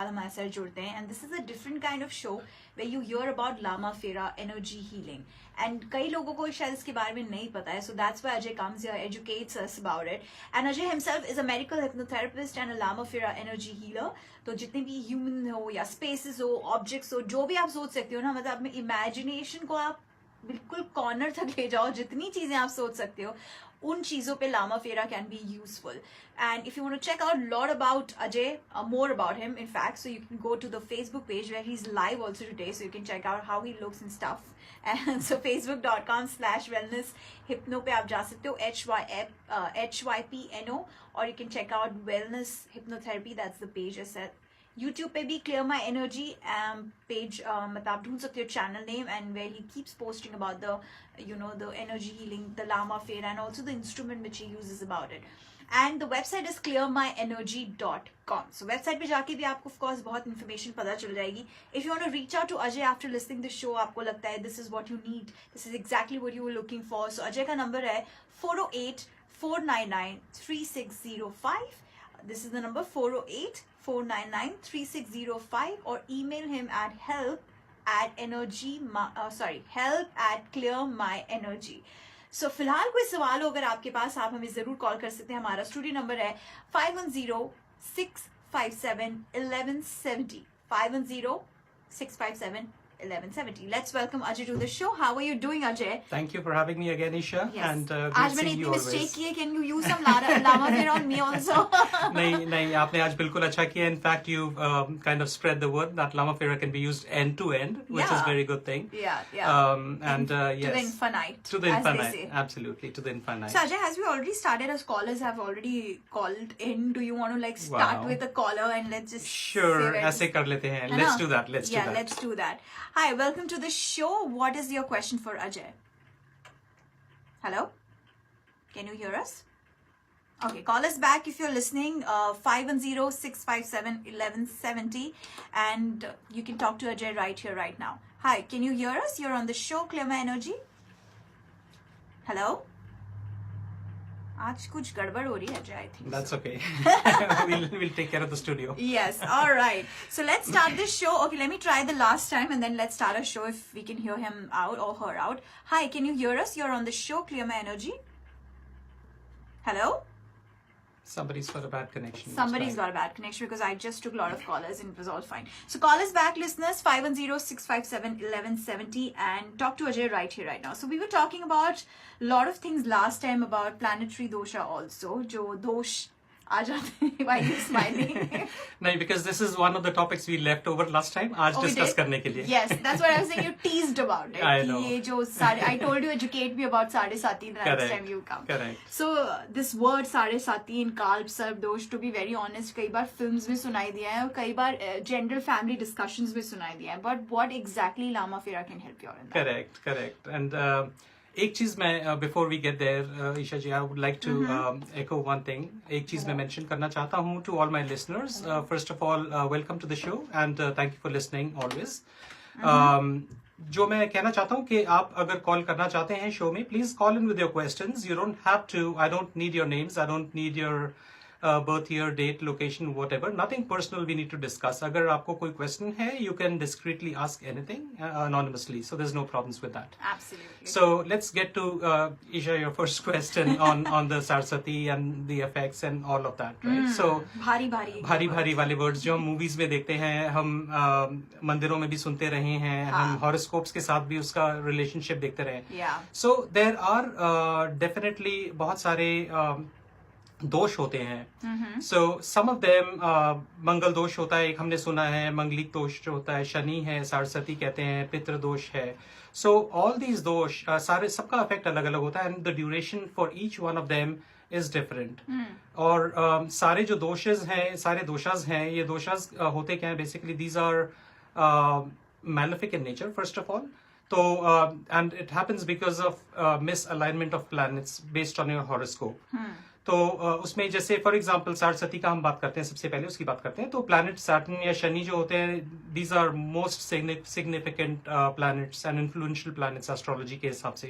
हमारे साथ जुड़ते हैं and this is a different kind of show way you hear about Lama Fera energy healing and कई लोगों को शायद इसके बारे में नहीं पता है so that's why Ajay comes here educates us about it and Ajay himself is a medical hypnotherapist and a Lama Fera energy healer तो जितने भी ह्यूमन हो या स्पेसेस हो ऑब्जेक्ट्स हो जो भी आप सोच सकते हो ना मतलब अपने इमेजिनेशन को आप बिल्कुल कॉर्नर तक ले जाओ जितनी चीजें आप सोच सकते हो उन चीजों पे लामा फेरा can be useful and if you want to check out a lot about Ajay, more about him in fact, so you can go to the Facebook page where he's live also today, so you can check out how he looks and stuff. And so facebook.com/wellness hypno पे आप जा सकते हो HYPNO और you can check out wellness hypnotherapy, that's the page I said. YouTube पे भी clear my energy page मतलब आप ढूंढ सकते हो channel name and where he keeps posting about the the energy healing, the Lama Fera and also the instrument which he uses about it. And the website is clearmyenergy.com. So website पे जाके भी आपको of course बहुत information पता चल जाएगी. If you want to reach out to Ajay after listening to the show, आपको लगता है this is what you need, this is exactly what you were looking for. So Ajay का number है 408-499-3605. This is the number 408-499-3605 or email him at help@clearmyenergy. सो फिलहाल कोई सवाल हो अगर आपके पास आप हमें जरूर कॉल कर सकते हैं. हमारा स्टूडियो नंबर है 510-657-1170 510-657-1170. Let's welcome Ajay to the show. How are you doing, Ajay? Thank you for having me again, Isha. Yes. And आज मैंने इतनी मिस्टेक की है. Can you use some Lama Fera on me also? नहीं आपने आज बिल्कुल अच्छा किया. In fact, you kind of spread the word that Lama Fera can be used end to end, which is a very good thing. Yeah. And yes, to the infinite. To the as they infinite, say. absolutely, to the infinite. So Ajay, as we already started, as callers have already called in, do you want to start with a caller and let's just sure ऐसे कर लेते हैं. Let's do that. Let's do that. Hi, welcome to the show. What is your question for Ajay? Hello? Can you hear us? Okay, call us back if you're listening. 510-657-1170 and you can talk to Ajay right here, right now. Hi, can you hear us? You're on the show, Clear My Energy. Hello? आज कुछ गड़बड़ हो रही है Ajay, I think. That's okay. We'll take care of the studio. Yes, all right. So let's start this show. Okay, let me try the last time and then let's start a show if we can hear him out or her out. Hi, can you hear us? You're on the show, Clear My Energy. Hello? Somebody's got a bad connection. Somebody's got a bad connection because I just took a lot of callers and it was all fine. So call us back, listeners, 510-657-1170 and talk to Ajay right here, right now. So we were talking about a lot of things last time about planetary dosha also. Jo dosh aa jate hain. Why are you smiling? No, because this is one of the topics we left over last time. आज discuss करने के लिए. Yes, that's what I was saying. You teased about it. I know. ये जो I told you educate me about साढ़े साती the next time you come. Correct. So this word साढ़े साती in kalp sarv dosh, to be very honest, कई बार films में सुनाई दिया है और कई बार general family discussions में सुनाई दिया है. But what exactly Lama Fera can help you out in that? Correct. And एक चीज मैं before we get there, Isha ji, I would like to echo one thing. एक चीज मैं mention करना चाहता हूँ to all my listeners. First of all, welcome to the show and thank you for listening always. जो मैं कहना चाहता हूँ कि आप अगर कॉल करना चाहते हैं शो में, please call in with your questions. You don't have to. I don't need your names. I don't need your birth year, date, location, whatever. Nothing personal we need to discuss. अगर आपको कोई question है, you can discreetly ask anything anonymously. So there's no problems with that. Absolutely. So let's get to Isha, your first question on the Saraswati and the effects and all of that, right? So भारी वाले words जो हम movies में देखते हैं, हम मंदिरों में भी सुनते रहे हैं, हम horoscopes के साथ भी उसका relationship देखते रहे. Yeah. So there are definitely बहुत सारे दोष होते हैं. So some of them मंगल दोष होता है, एक हमने सुना है, मंगलिक दोष जो होता है, शनि है, सरस्वती कहते हैं, पितृ दोष है. So all these दोष सारे सबका इफेक्ट अलग अलग होता है and the duration for each one of them is different. और सारे जो दोषेस हैं, सारे दोषास हैं, ये दोषास होते क्या हैं? Basically these are malefic in nature first of all. तो and it happens because of misalignment of planets based on your horoscope. तो उसमें जैसे फॉर एग्जांपल सरस्वती का हम बात करते हैं, सबसे पहले उसकी बात करते हैं. तो प्लैनेट सैटर्न या शनि जो होते हैं, these are most significant planets and influential planets astrology के हिसाब से.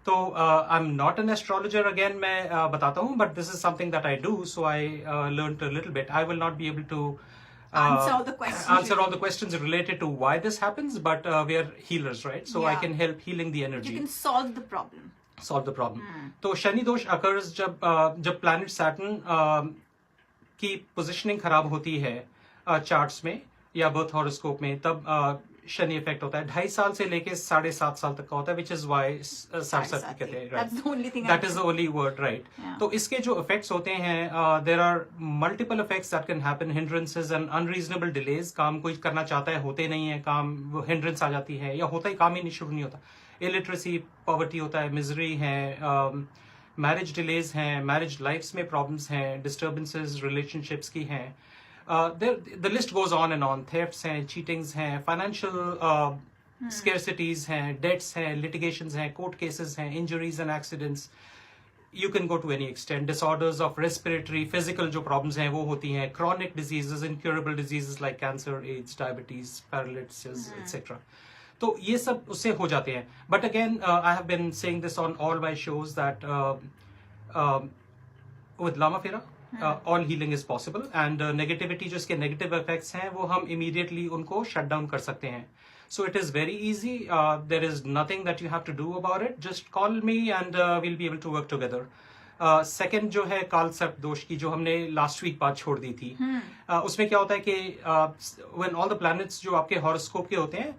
तो I am not an astrologer, again मैं बताता हूँ, but this is something that I do, so I learn a little bit. I will not be able to answer all the questions related to why this happens, but we are healers, right? So I can help healing the energy. You can solve the problem. तो शनि दोष occurs जब planet Saturn की positioning खराब होती है charts में या birth horoscope में, तब शनि इफेक्ट होता है 2.5 साल से लेके 7.5 साल तक का होता है, विच इज वाई सारस्वती कहते हैं, right? That is the only word, right? तो इसके जो इफेक्ट्स होते हैं, there are multiple effects that can happen, hindrances and unreasonable delays. काम कोई करना चाहता है, होते नहीं है काम, वो हिंड्रेंस आ जाती है, या होता ही काम ही नहीं, शुरू नहीं होता. इलिटरेसी, पॉवर्टी होता है, मिजरी है, मैरिज डिलेज हैं, मैरिज लाइफ्स में प्रॉब्लम्स हैं, डिस्टर्बेंसेस रिलेशनशिप्स की हैं. The list goes on and on. Thefts हैं, cheatings हैं, financial scarcities हैं, debts हैं, litigations हैं, court cases हैं, injuries and accidents. You can go to any extent. Disorders of respiratory, physical जो problems हैं वो होती हैं. Chronic diseases, incurable diseases like cancer, AIDS, diabetes, paralysis, etc. तो ये सब उससे हो जाते हैं. But again, I have been saying this on all my shows that with LAMA-FERA, all healing is possible, and negativity जो इसके negative effects हैं वो हम immediately उनको shut down कर सकते हैं. So it is very easy. There is nothing that you have to do about it. Just call me and we'll be able to work together. Second जो है काल सर्प दोष की, जो हमने last week बात छोड़ दी थी, उसमें क्या होता है कि when all the planets जो आपके horoscope के होते हैं,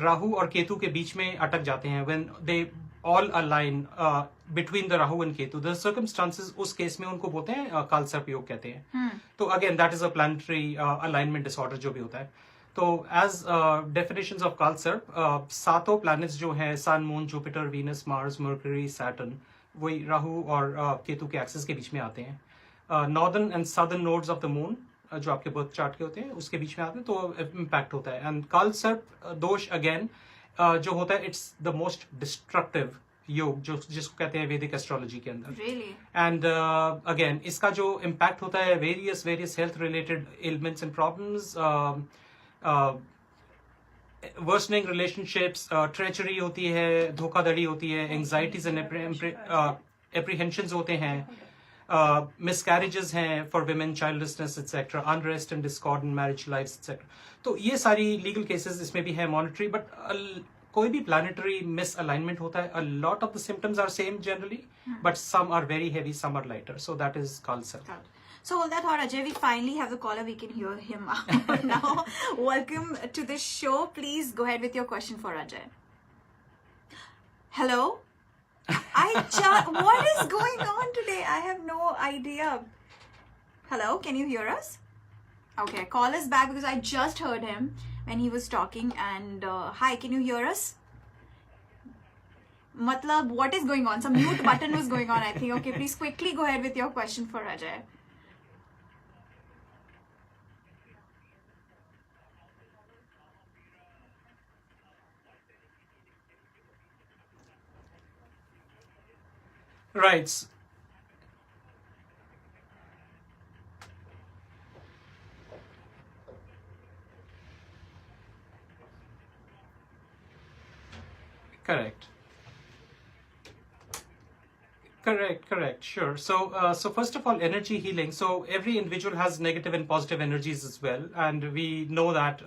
राहु और केतु के बीच में अटक जाते हैं, when they all align between the Rahu and Ketu, the circumstances उस केस में उनको बोलते हैं काल सर्प योग कहते हैं. तो again that is a planetary alignment disorder जो भी होता है. तो as definitions of काल सर्प, सातों planets जो हैं, sun, moon, Jupiter, Venus, Mars, Mercury, Saturn, वही राहु और केतु के एक्सिस के बीच में आते हैं. Northern and southern nodes of the moon जो आपके बर्थ चार्ट के होते हैं उसके बीच में आते हैं, तो इम्पैक्ट होता है. एंड काल सर्प दोष अगेन जो होता है, इट्स द मोस्ट डिस्ट्रक्टिव योग जो जिसको कहते हैं वैदिक एस्ट्रोलॉजी के अंदर. एंड अगेन इसका जो इम्पैक्ट होता है, various health related elements and problems, worsening relationships, treachery होती है, धोखाधड़ी होती है, एंग्जाइटीज एंड एप्रीहेंशंस होते हैं, मिसकैरेजेस हैं for women, childlessness etcetera, unrest and discord in marriage life etcetera. तो ये सारी लीगल केसेस इसमें भी है, मॉनिटरी. बट कोई भी प्लानिटरी मिसअलाइनमेंट होता है, a lot of the symptoms are same generally, but some are very heavy, some are lighter. So that is called self. So hold that thought, Ajay. We finally have the caller. We can hear him out now. Welcome to the show. Please go ahead with your question for Ajay. Hello? What is going on today? I have no idea. Hello? Can you hear us? Okay, call us back because I just heard him when he was talking. And hi, can you hear us? Matlab, what is going on? Some mute button was going on, I think. Okay, please quickly go ahead with your question for Ajay. Right. Correct. Sure. So first of all, energy healing. So every individual has negative and positive energies as well, and we know that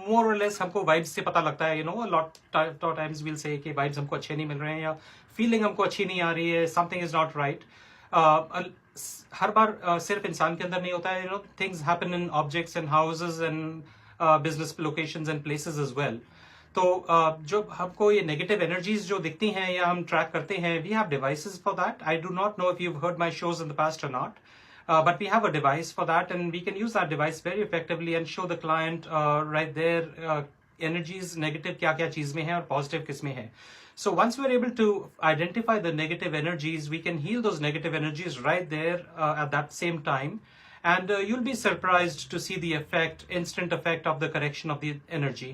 more or less हमको vibes से पता लगता है. A lot times we'll say कि vibes हमको अच्छे नहीं मिल रहे हैं, या feeling हमको अच्छी नहीं आ रही है, something is not right. हर बार सिर्फ इंसान के अंदर नहीं होता है. Things happen in objects and houses and business locations and places as well. तो जो हमको ये नेगेटिव एनर्जीज जो दिखती हैं या हम ट्रैक करते हैं, we have devices for that. I do not know if you heard my shows in the past और not, but we have a device for that, and we can use that device very effectively and show the client right their energies negative क्या क्या चीज में है और positive किस में है. So once we're able to identify the negative energies, we can heal those negative energies right there at that same time, and you'll be surprised to see the effect, instant effect of the correction of the energy.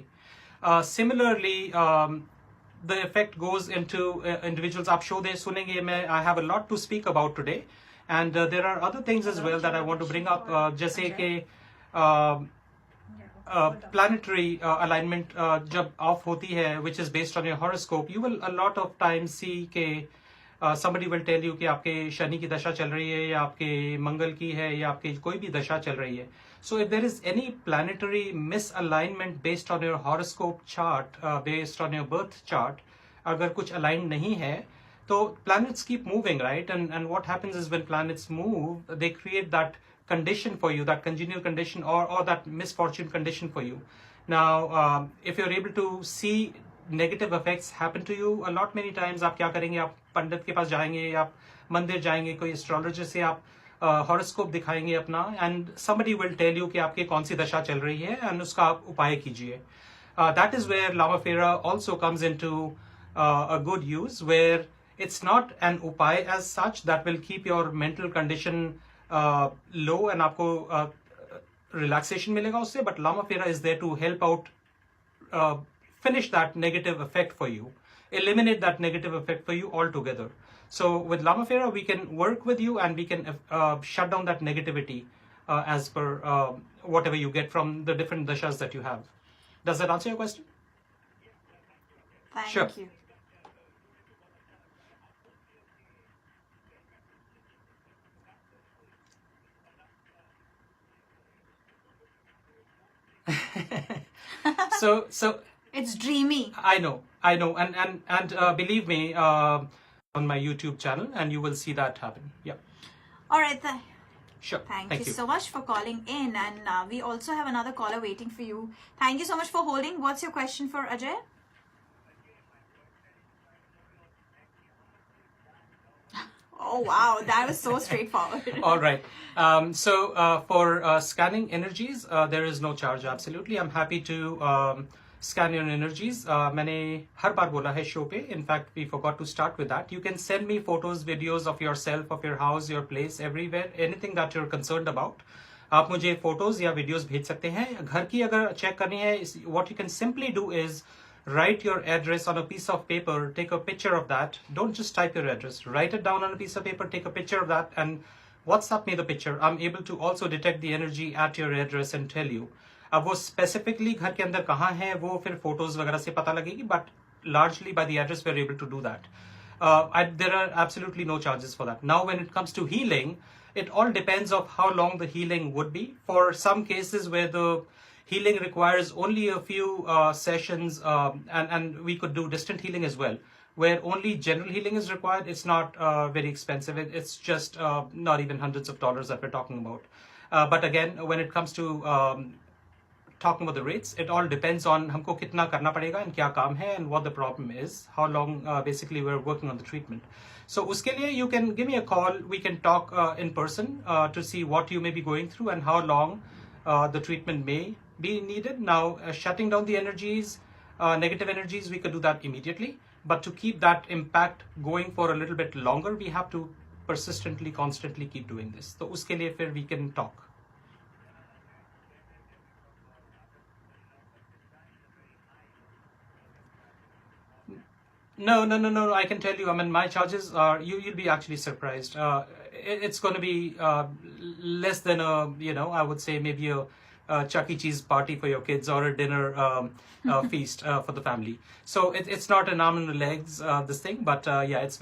Similarly, the effect goes into individuals. आप show दे सुनेंगे, मैं I have a lot to speak about today, and there are other things as well that I want to bring up. जैसे कि planetary alignment जब off होती है, which is based on your horoscope, you will a lot of times see कि somebody will tell you कि आपके शनि की दशा चल रही है या आपके मंगल की है या आपकी कोई भी दशा चल रही है. So if there is any planetary misalignment based on your horoscope chart, based on your birth chart, अगर कुछ aligned नहीं है, तो planets keep moving, right? And what happens is when planets move, they create that condition for you, that congenial condition or that misfortune condition for you. Now, if you're able to see negative effects happen to you a lot many times, आप क्या करेंगे? आप पंडित के पास जाएंगे, आप मंदिर जाएंगे, कोई एस्ट्रोलॉजर से आप हॉरोस्कोप दिखाएंगे अपना, and somebody will tell you कि आपके कौन सी दशा चल रही है, एंड उसका आप उपाय कीजिए. That is where LAMA-FERA also comes into a good use, where it's not an upay as such that will keep your mental condition low and आपको relaxation मिलेगा उससे, but LAMA-FERA is there to help out finish that negative effect for you, eliminate that negative effect for you altogether. So with LAMA-FERA, we can work with you and we can shut down that negativity as per whatever you get from the different dashas that you have. Does that answer your question? Thank Sure. you. So It's dreamy. I know, and believe me, on my YouTube channel, and you will see that happen. Yeah. All right. Sure. Thank you so much for calling in, and we also have another caller waiting for you. Thank you so much for holding. What's your question for Ajay? Oh wow, that was so straightforward. All right. So for scanning energies, there is no charge. Absolutely, I'm happy to scan your energies. मैंने हर बार बोला है show पे. In fact, we forgot to start with that. You can send me photos, videos of yourself, of your house, your place, everywhere, anything that you're concerned about. आप मुझे photos या videos भेज सकते हैं. घर की अगर check करनी है, what you can simply do is write your address on a piece of paper, take a picture of that. Don't just type your address. Write it down on a piece of paper, take a picture of that, and WhatsApp me the picture. I'm able to also detect the energy at your address and tell you. अब वो specifically घर के अंदर कहाँ है, वो फिर photos वगैरह से पता लगेगी, but largely by the address we're able to do that. There are absolutely no charges for that. Now, when it comes to healing, it all depends of how long the healing would be. For some cases where the healing requires only a few sessions, and we could do distant healing as well, where only general healing is required. It's not very expensive. It's just not even hundreds of dollars that we're talking about. But again, when it comes to talking about the rates, it all depends on हमको कितना करना पड़ेगा and क्या काम है and what the problem is, how long basically we're working on the treatment. So उसके लिए you can give me a call. We can talk in person to see what you may be going through and how long the treatment may be needed. Now, shutting down the energies, negative energies, we could do that immediately. But to keep that impact going for a little bit longer, we have to persistently, constantly keep doing this. So उसके लिए फिर we can talk. No. I can tell you. I mean, my charges are. You'll be actually surprised. It's going to be less than I would say maybe a Chuck E. Cheese party for your kids or a dinner feast for the family. So it's not an arm and a legs this thing, but yeah, it's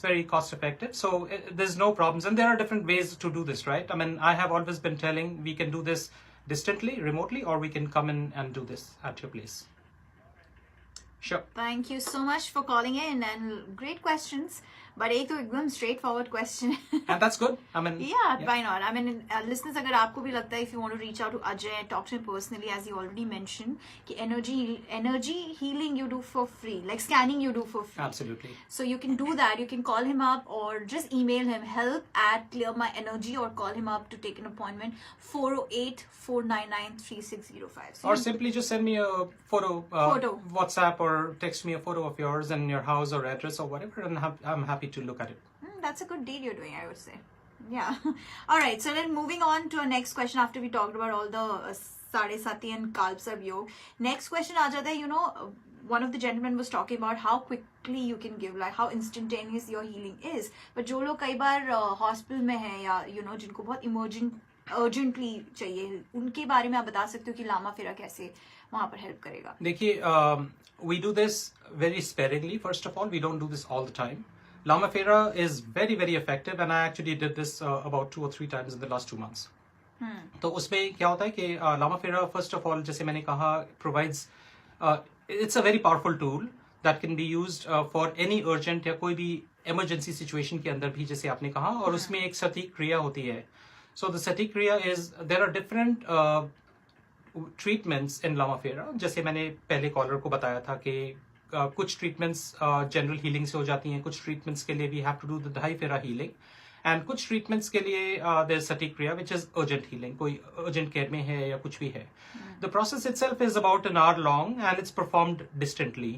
very cost effective. So there's no problems, and there are different ways to do this, right? I mean, I have always been telling we can do this distantly, remotely, or we can come in and do this at your place. Sure. Thank you so much for calling in, and great questions. But एक तो एकदम straightforward question. And that's good. I mean, yeah, why not? I mean, listeners, अगर आपको भी लगता है, if you want to reach out to Ajay, talk to him personally, as he already mentioned, कि energy healing you do for free, like scanning you do for free. Absolutely. So you can do that. You can call him up or just email him help@clearmyenergy, or call him up to take an appointment 408-499-3605. So or simply just send me a photo, WhatsApp, or text me a photo of yours and your house or address or whatever, and I'm happy to look at it. That's a good deal you're doing, I would say. Yeah. All right. So then moving on to our next question after we talked about all the Sade Sati and Kalpsab Yog. Next question aa jata hai, one of the gentlemen was talking about how quickly you can give, like how instantaneous your healing is. But जो लोग कई बार hospital में हैं या जिनको बहुत urgently चाहिए, उनके बारे में आप बता सकते हो कि LAMA-FERA कैसे वहाँ पर help करेगा? देखिए, we do this very sparingly. First of all, we don't do this all the time. LAMA-FERA is very very effective, and I actually did this about 2 or 3 times in the last 2 months. तो उसमें क्या होता है कि LAMA-FERA first of all, जैसे मैंने कहा, provides it's a very powerful tool that can be used for any urgent या कोई भी emergency situation के अंदर भी, जैसे आपने कहा, और उसमें एक सटीक क्रिया होती है. So the सटीक क्रिया is there are different treatments in LAMA-FERA. जैसे मैंने पहले कॉलर को बताया था कि कुछ ट्रीटमेंट्स जनरल हीलिंग से हो जाती हैं, कुछ ट्रीटमेंट्स के लिए we have to do the high Fera healing, and कुछ ट्रीटमेंट्स के लिए देयर इज सटीक क्रिया विच इज अर्जेंट हीलिंग, कोई अर्जेंट केयर में है या कुछ भी है. The process itself is about an hour long and it's performed distantly.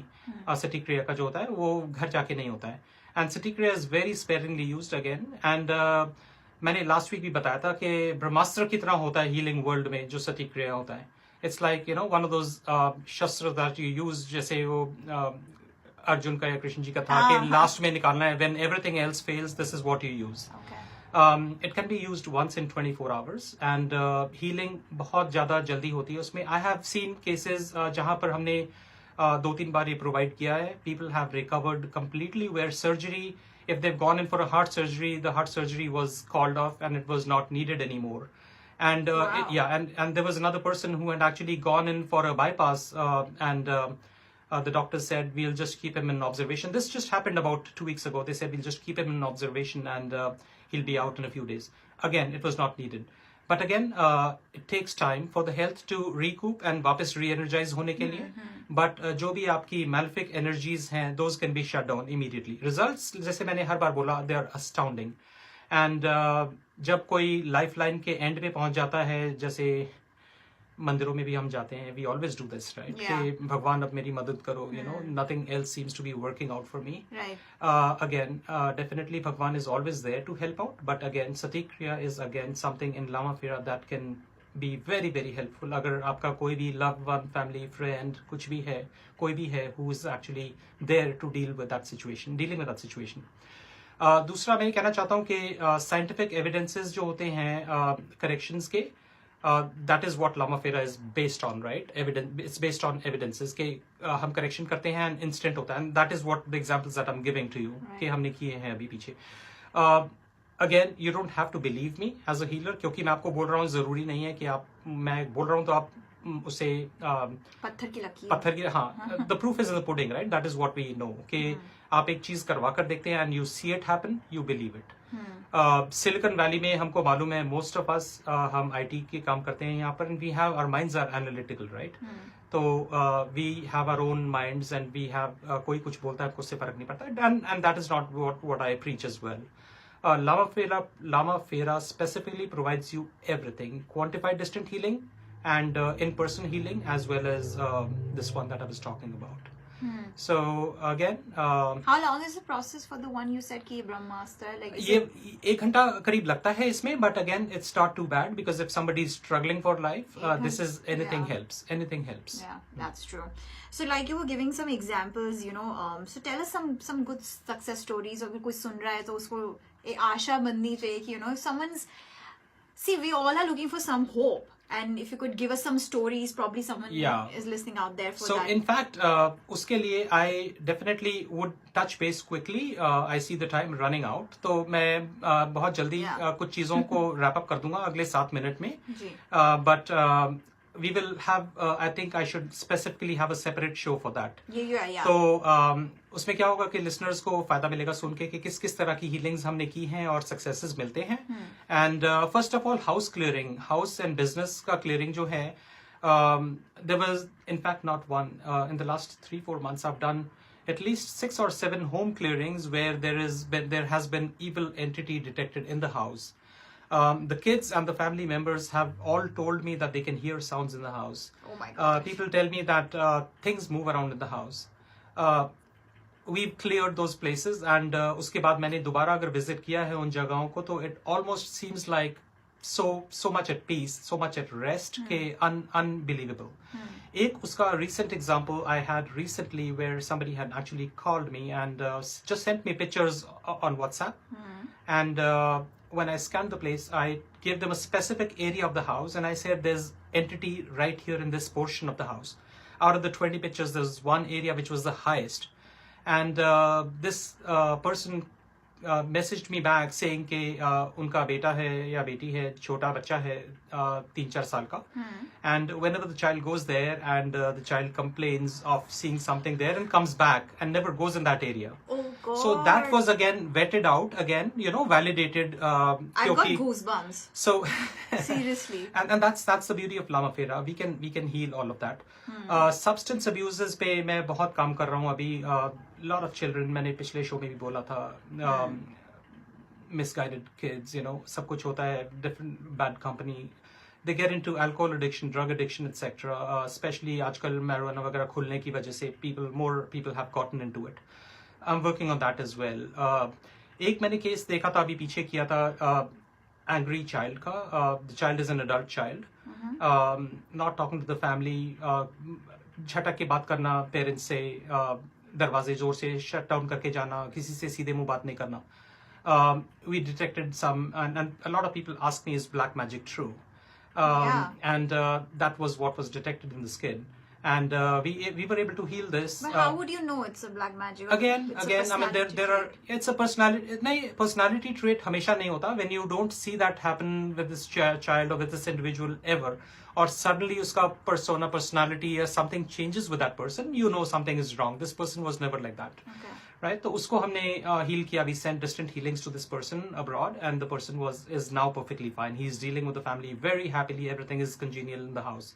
सटीक क्रिया का जो होता है वो घर जाके नहीं होता है, and Sateek Kriya is very sparingly used again. And मैंने लास्ट वीक भी बताया था कि ब्रह्मास्त्र की तरह होता है हीलिंग वर्ल्ड में जो सटीक क्रिया होता है. It's like, one of those शस्त्र that you use, जैसे वो अर्जुन का या कृष्ण जी का था कि लास्ट में निकालना है, when everything else fails, this is what you use. Okay. It can be used once in 24 hours, and healing बहुत ज़्यादा जल्दी होती है उसमें. I have seen cases जहाँ पर हमने 2-3 बार ये प्रोवाइड किया है. People have recovered completely, where surgery, if they've gone in for a heart surgery, the heart surgery was called off and it was not needed anymore. And wow. and there was another person who had actually gone in for a bypass, and the doctor said, we'll just keep him in observation. This just happened about 2 weeks ago. They said, we'll just keep him in observation, and he'll be out in a few days. Again, it was not needed. But again, it takes time for the health to recoup and वापस re-energize होने के लिए. But जो भी आपकी malefic energies हैं, those can be shut down immediately. Results, जैसे मैंने हर बार बोला, they are astounding. एंड जब कोई लाइफ लाइन के एंड पे पहुंच जाता है, जैसे मंदिरों में भी हम जाते हैं, we always do this, right, कि भगवान अब मेरी मदद करो, nothing else seems to be working out for me. Again definitely bhagwan is always there to help out, but again Sateek Kriya is again something in LAMA-FERA that can be very very helpful. अगर आपका कोई भी लव वन, फैमिली, फ्रेंड, कुछ भी है, कोई भी है who is actually there to dealing with that situation. दूसरा मैं कहना चाहता हूँ कि साइंटिफिक एविडेंसेस जो होते हैं करेक्शंस के, that is what LAMA-FERA is based on, right. It's based on evidences के हम करेक्शन करते हैं एंड इंस्टेंट होता है, and that is what the examples that I am giving to you कि हमने किए हैं अभी पीछे. Again, you don't have to believe me as a healer, क्योंकि मैं आपको बोल रहा हूँ, जरूरी नहीं है कि मैं बोल रहा हूँ तो आप उसे पत्थर की हाँ, the proof is in the pudding, right. That is what we know कि आप एक चीज करवा कर देखते हैं and you see it happen, you believe it. Silicon Valley में हमको मालूम है, मोस्ट ऑफ अस, हम आईटी के काम करते हैं यहाँ पर, we have our minds are analytical, right. तो we have our own minds and we have, कोई कुछ बोलता है, उससे फर्क नहीं पड़ता, and that is not what I preach as well. LAMA-FERA specifically provides you everything: quantified distant healing and in-person healing, as well as this one that I was talking about. So again, how long is the process for the one you said ki Brahmastra? Like ये 1 घंटा करीब लगता है इसमें, but again it's not too bad, because if somebody is struggling for life, this is anything helps. Yeah, that's true. So like you were giving some examples, so tell us some good success stories. अगर कोई सुन रहा है तो उसको एक आशा बननी चाहिए कि someone's, see, we all are looking for some hope. And if you could give us some stories, probably someone is listening out there for that. So in fact, उसके लिए I definitely would touch base quickly. I see the time running out. तो मैं बहुत जल्दी कुछ चीजों को wrap up कर दूंगा अगले 7 मिनट में. But we will have, I think I should specifically have a separate show for that. Yeah. तो उसमें क्या होगा कि listeners को फायदा मिलेगा सुन के कि किस तरह की healings हमने की हैं और successes मिलते हैं. And first of all, house clearing, house and business का clearing जो है, there was in fact not one. In the last 3-4 months, I've done at least 6 or 7 home clearings where there has been evil entity detected in the house. The kids and the family members have all told me that they can hear sounds in the house. Oh my God. People tell me that things move around in the house. We've cleared those places, and उसके बाद मैंने दोबारा अगर visit किया है उन जगहों को, तो it almost seems like so much at peace, so much at rest, के unbelievable. एक उसका recent example I had recently where somebody had actually called me and just sent me pictures on WhatsApp. And when I scanned the place, I gave them a specific area of the house, and I said, there's entity right here in this portion of the house. Out of the 20 pictures, there's one area which was the highest. And this person messaged me back saying कि उनका बेटा है या बेटी है, छोटा बच्चा है 3-4 साल का, and whenever the child goes there and the child complains of seeing something there and comes back and never goes in that area. Oh God. So that was again vetted out, again, you know, validated. I've got goosebumps. So seriously. And that's the beauty of LAMA-FERA. We can heal all of that. Substance abuses पे मैं बहुत काम कर रहा हूँ अभी. Lot of children, मैंने पिछले शो में भी बोला था, misguided kids, you know, सब कुछ होता है, different bad company. They get into alcohol addiction, drug addiction, etc. Especially आजकल marijuana वगैरह खुलने की वजह से more people have gotten into it. I'm working on that as well. एक मैंने केस देखा था, अभी पीछे किया था, angry child का. The child is an adult child. Not talking to the family. झटक के बात करना पेरेंट्स से, दरवाजे जोर से शट डाउन करके जाना, किसी से सीधे मुंह बात नहीं करना. We detected some, and a lot of people ask me, is black magic true? And that was what was detected in this kid. And we were able to heal this. But how would you know it's a black magic? Again, I mean, there are, it's a personality trait हमेशा नहीं होता. When you don't see that happen with this child or with this individual ever, or suddenly उसका personality or something changes with that person, you know something is wrong. This person was never like that. Okay. Right? तो उसको हमने heal किया. We sent distant healings to this person abroad, and the person is now perfectly fine. He's dealing with the family very happily. Everything is congenial in the house.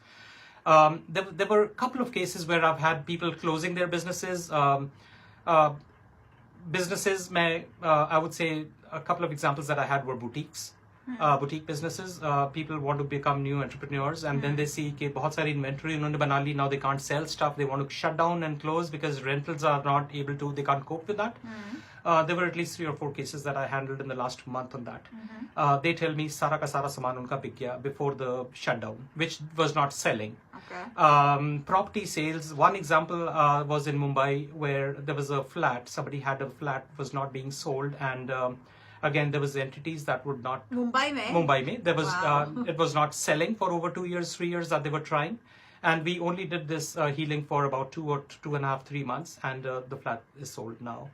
There were a couple of cases where I've had people closing their businesses. Businesses, I would say a couple of examples that I had were boutiques. Boutique businesses. People want to become new entrepreneurs, and then they see कि बहुत सारी inventory उन्होंने बना ली. Now they can't sell stuff. They want to shut down and close because rentals are not able to. They can't cope with that. There were at least 3 or 4 cases that I handled in the last month on that. They tell me सारा का सारा सामान उनका बिक गया before the shutdown, which was not selling. Okay. Property sales. One example was in Mumbai, where there was a flat. Somebody had a flat, was not being sold, and again there was entities that would not. Mumbai mein there was it was not selling for over 2 years, 3 years that they were trying, and we only did this healing for about 2.5, 3 months, and the flat is sold now.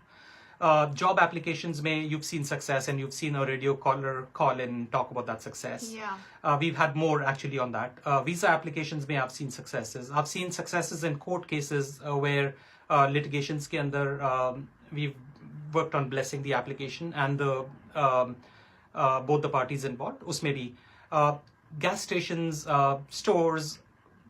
Job applications mein you've seen success, and you've seen a radio caller call in and talk about that success. Yeah. We've had more actually on that. Visa applications mein I've seen successes. I've seen successes in court cases where litigations ke andar we've worked on blessing the application and the both the parties involved. Usme bhi gas stations, stores,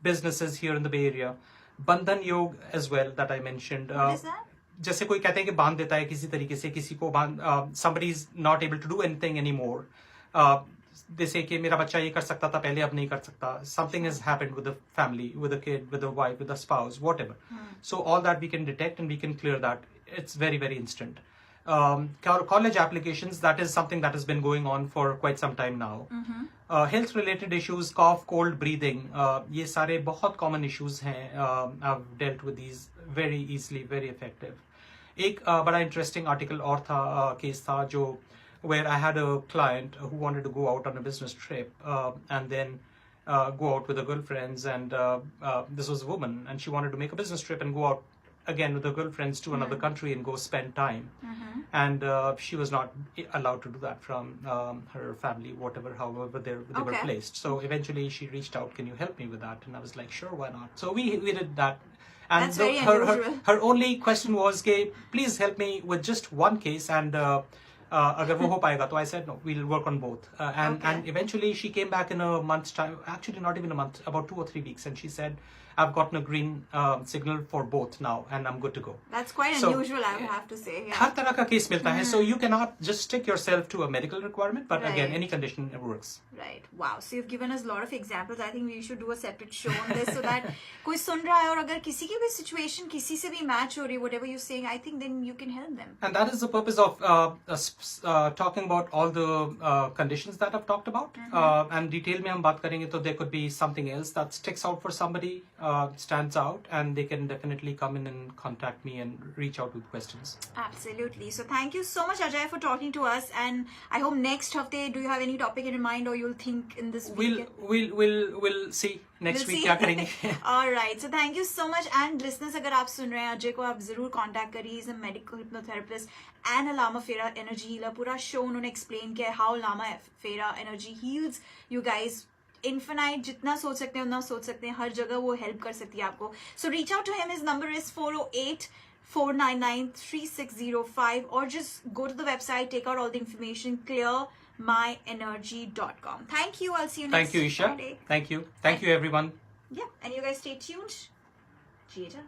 businesses here in the Bay Area. Bandhan Yog as well that I mentioned. What is that? जैसे कोई कहते हैं कि बांध देता है किसी तरीके से किसी को somebody is not able to do anything anymore. जैसे कि मेरा बच्चा ये कर सकता था पहले, अब नहीं कर सकता. Something has happened with the family, with the kid, with the wife, with the spouse, whatever. So all that we can detect and we can clear that. It's very, very instant. College applications, that is something that has been going on for quite some time now. Health related issues, cough, cold, breathing, ये सारे बहुत common issues हैं. I've dealt with these very easily, very effective. एक बड़ा interesting article और था, case था जो where I had a client who wanted to go out on a business trip and then go out with her girlfriends, and this was a woman, and she wanted to make a business trip and go out again with her girlfriends to another country and go spend time. And she was not allowed to do that from her family, however they were placed. So eventually she reached out, can you help me with that? And I was like, sure, why not? So we did that. And that's very unusual. Her only question was, please help me with just one case, and agar wo ho payega. So I said, no, we'll work on both. And eventually she came back in a month's time, actually not even a month, about 2 or 3 weeks, and she said, I've gotten a green signal for both now, and I'm good to go. That's quite unusual, I would have to say. हर तरह का case मिलता है, so you cannot just stick yourself to a medical requirement, but again, any condition works. Right. Wow. So you've given us a lot of examples. I think we should do a separate show on this so that कोई सुन रहा है और अगर किसी की भी situation किसी से भी match हो रही, whatever you're saying, I think then you can help them. And that is the purpose of talking about all the conditions that I've talked about. And detail में हम बात करेंगे तो there could be something else that sticks out for somebody. Stands out, and they can definitely come in and contact me and reach out with questions. Absolutely. So thank you so much, Ajay, for talking to us, and I hope next hafte, do you have any topic in mind, or you'll think in this week? We'll see. Next week क्या करेंगे. Alright, so thank you so much. And listeners, अगर आप सुन रहे हैं अजय को, आप जरूर contact करिए. Is a medical hypnotherapist and a LAMA-FERA energy healer. पूरा शो उन्होंने एक्सप्लेन किया है how LAMA-FERA energy heals you guys. Infinite जितना सोच सकते हैं उतना सोच सकते हैं, हर जगह वो हेल्प कर सकती है आपको. So reach out to him. His number is 408-499-3605 or just go to the website, take out all the information, clearmyenergy.com. Thank you. I'll see you next Thank you, Isha. Friday. Thank you. Thank you, everyone. Yeah, and you guys stay tuned. Cheers.